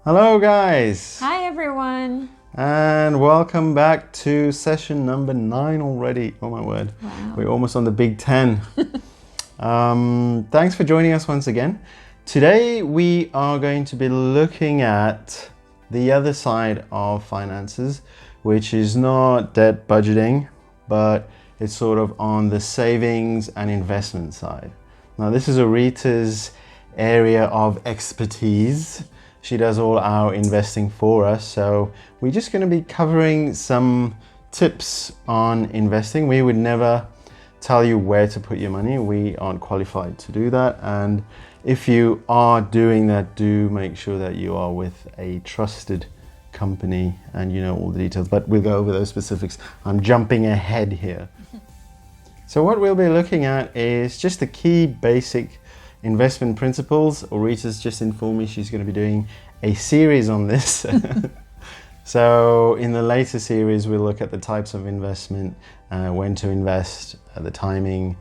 Hello guys! Hi everyone! And welcome back to session number 9 already. Oh my word. Wow. We're almost on the big 10. Thanks for joining us once again. Today we are going to be looking at the other side of finances, which is not debt budgeting, but it's sort of on the savings and investment side. Now this is Arita's area of expertise. She does all our investing for us, so we're just going to be covering some tips on investing. We would never tell you where to put your money. We aren't qualified to do that, and if you are doing that, do make sure that you are with a trusted company and you know all the details, but we'll go over those specifics. I'm jumping ahead here. So what we'll be looking at is just the key basic investment principles. Rita's just informed me she's going to be doing a series on this. So in the later series, we'll look at the types of investment, when to invest, the timing,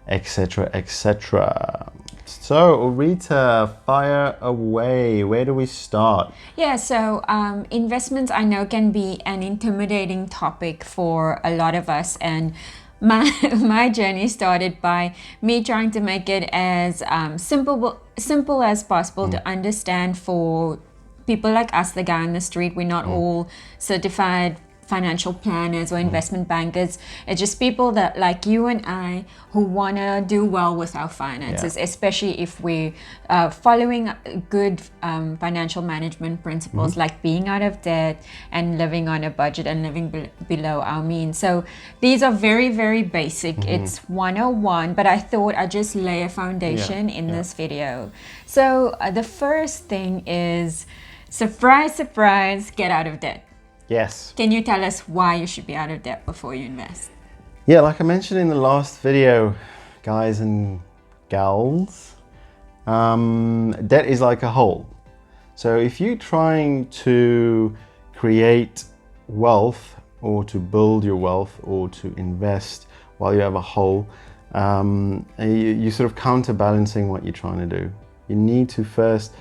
etc., etc. So Rita, fire away. Where do we start? Yeah, so investments I know can be an intimidating topic for a lot of us, and my journey started by me trying to make it as simple as possible to understand for people like us, the guy on the street. We're not all certified financial planners or investment bankers. It's just people that like you and I who want to do well with our finances, especially if we're following good financial management principles like being out of debt and living on a budget and living below our means. So these are very, very basic. It's 101, but I thought I'd just lay a foundation in this video. So the first thing is, surprise, surprise, get out of debt. Yes. Can you tell us why you should be out of debt before you invest? Yeah, like I mentioned in the last video, guys and gals, debt is like a hole. So if you're trying to create wealth or to build your wealth or to invest while you have a hole, you're sort of counterbalancing what you're trying to do. You need to first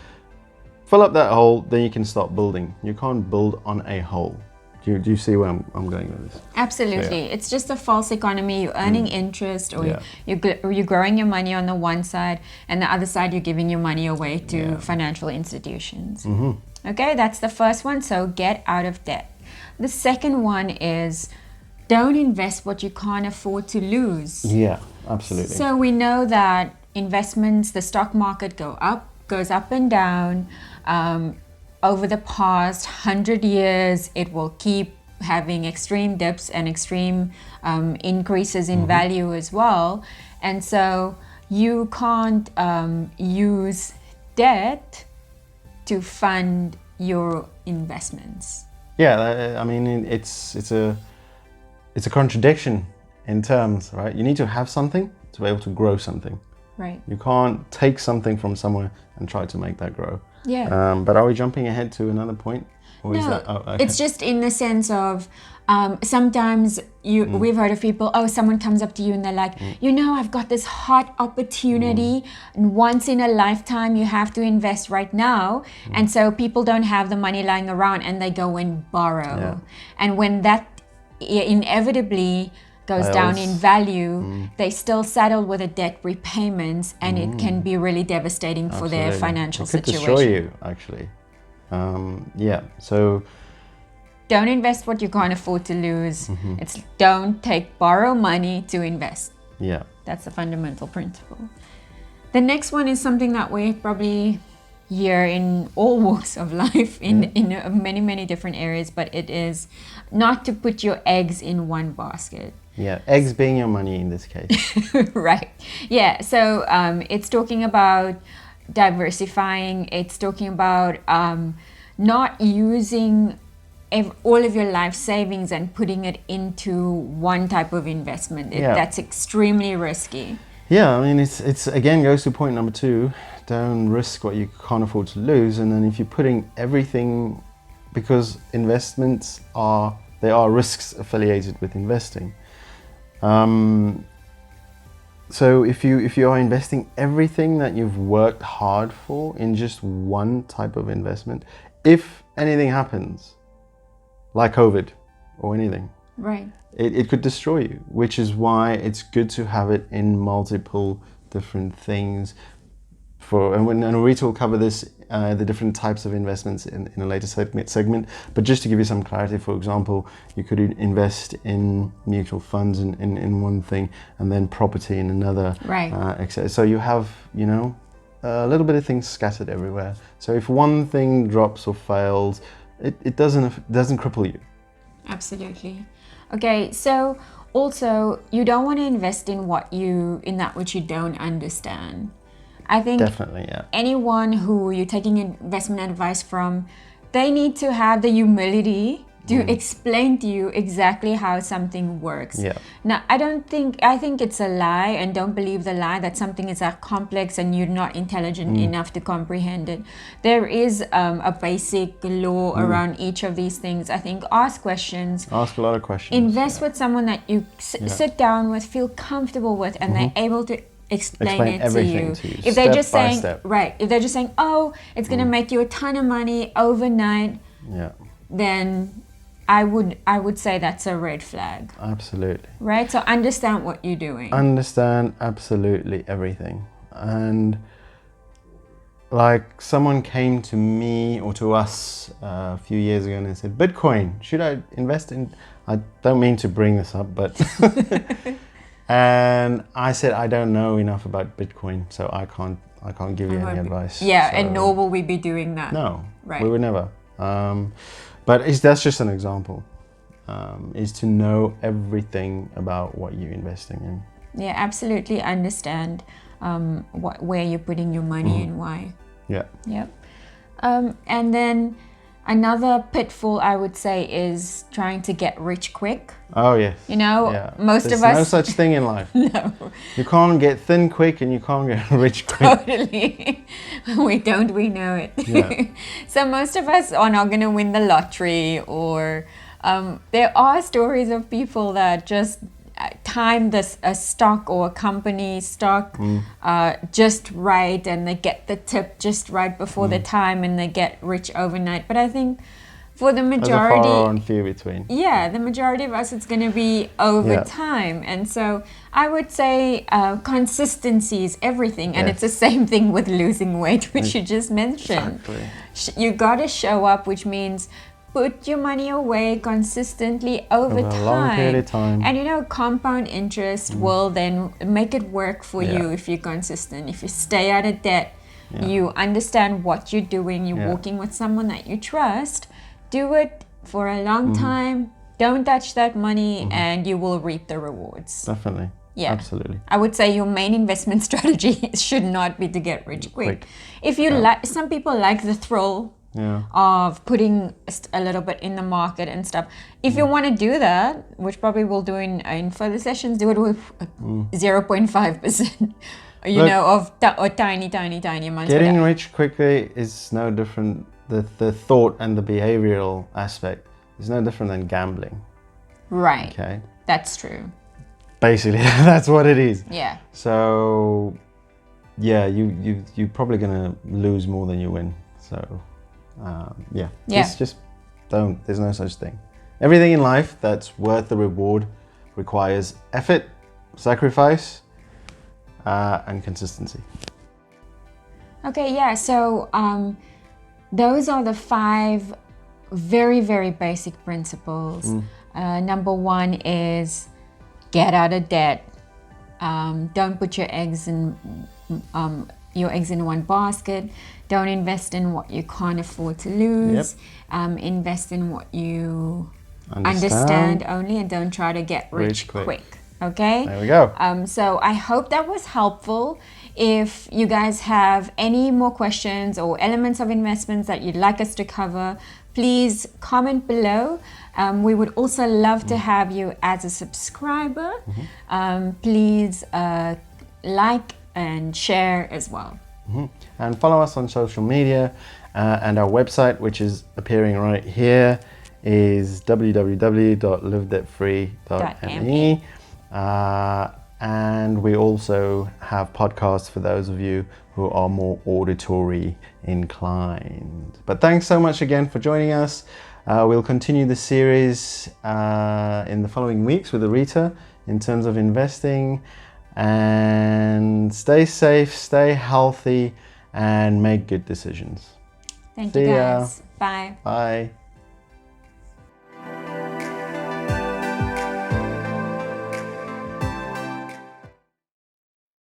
fill up that hole, then you can start building. You can't build on a hole. Do you see where I'm going with this? Absolutely. So, yeah. It's just a false economy. You're earning interest, or you're growing your money on the one side, and the other side you're giving your money away to financial institutions. Okay, that's the first one. So get out of debt. The second one is, don't invest what you can't afford to lose. Yeah, absolutely. So we know that investments, the stock market goes up and down. Over the past 100 years, it will keep having extreme dips and extreme increases in value as well. And so you can't use debt to fund your investments. Yeah, I mean, it's a contradiction in terms, right? You need to have something to be able to grow something. Right. You can't take something from somewhere and try to make that grow. Yeah. But are we jumping ahead to another point? Or is that, okay. It's just in the sense of sometimes we've heard of people, someone comes up to you and they're like, I've got this hot opportunity, and once in a lifetime you have to invest right now. And so people don't have the money lying around and they go and borrow. Yeah. And when that inevitably goes down in value, they still settle with a debt repayments, and it can be really devastating for their financial situation. To show you, actually. So don't invest what you can't afford to lose. It's don't borrow money to invest. Yeah. That's the fundamental principle. The next one is something that we probably hear in all walks of life, in many, many different areas, but it is not to put your eggs in one basket. Yeah, eggs being your money in this case. Right. Yeah, so it's talking about diversifying. It's talking about not using all of your life savings and putting it into one type of investment. That's extremely risky. Yeah, I mean, it's again goes to point number 2. Don't risk what you can't afford to lose. And then if you're putting everything, because investments are risks affiliated with investing. So if you are investing everything that you've worked hard for in just one type of investment, if anything happens, like COVID or anything, Right. it could destroy you, which is why it's good to have it in multiple different things. And Rita will cover this, the different types of investments in a later segment. But just to give you some clarity, for example, you could invest in mutual funds in one thing, and then property in another. Right. So you have, a little bit of things scattered everywhere. So if one thing drops or fails, it doesn't cripple you. Absolutely. Okay, so also you don't want to invest in that which you don't understand. I think Definitely, yeah. anyone who you're taking investment advice from, they need to have the humility to explain to you exactly how something works. Yeah. Now, I think it's a lie, and don't believe the lie that something is that complex and you're not intelligent enough to comprehend it. There is a basic law around each of these things. I think ask questions. Ask a lot of questions. Invest with someone that you sit down with, feel comfortable with, and they're able to explain it to you. If they're just saying, right, if they're just saying, oh, it's going to make you a ton of money overnight, then I would say that's a red flag. Absolutely. Right? So understand what you're doing. Understand absolutely everything. And like someone came to me or to us a few years ago and they said, Bitcoin, should I invest in? I don't mean to bring this up, but and I said, I don't know enough about Bitcoin, so I can't give you any advice. Yeah, so, and nor will we be doing that. No, right. We would never. But that's just an example, is to know everything about what you're investing in. Yeah, absolutely understand where you're putting your money and why. Yeah. Yep. And then another pitfall I would say is trying to get rich quick. Oh, yes. Most of us... There's no such thing in life. No. You can't get thin quick and you can't get rich quick. Totally. We know it. Yeah. So most of us are not going to win the lottery, or there are stories of people that just time a stock or a company stock just right, and they get the tip just right before the time, and they get rich overnight. But I think for the majority, there's a far and few between. Yeah, the majority of us, it's going to be over time. And so I would say consistency is everything. And it's the same thing with losing weight, which you just mentioned. Exactly. You got to show up, which means put your money away consistently over time. A long period of time. And compound interest will then make it work for you if you're consistent. If you stay out of debt, you understand what you're doing, you're walking with someone that you trust. Do it for a long time. Don't touch that money, and you will reap the rewards. Definitely. Yeah. Absolutely. I would say your main investment strategy should not be to get rich quick. If you some people like the thrill of putting a little bit in the market and stuff. If you want to do that, which probably we'll do in further sessions, do it with 0.5%. Of tiny amounts. Getting rich quickly is no different. The thought and the behavioral aspect is no different than gambling. Right. Okay. That's true. Basically, that's what it is. Yeah. So, you're probably gonna lose more than you win. So, just don't. There's no such thing. Everything in life that's worth the reward requires effort, sacrifice, and consistency. Okay. Yeah. So, those are the 5 very, very basic principles. Number 1 is get out of debt. Don't put your eggs in one basket. Don't invest in what you can't afford to lose. Invest in what you understand only, and don't try to get rich quick. Okay? There we go. So I hope that was helpful. If you guys have any more questions or elements of investments that you'd like us to cover, please comment below. We would also love to have you as a subscriber. Please like and share as well. And follow us on social media, and our website, which is appearing right here, is www.livedebtfree.me. And we also have podcasts for those of you who are more auditory inclined. But thanks so much again for joining us. We'll continue the series in the following weeks with Arita in terms of investing. And stay safe, stay healthy, and make good decisions. Thank you, guys. Bye. Bye.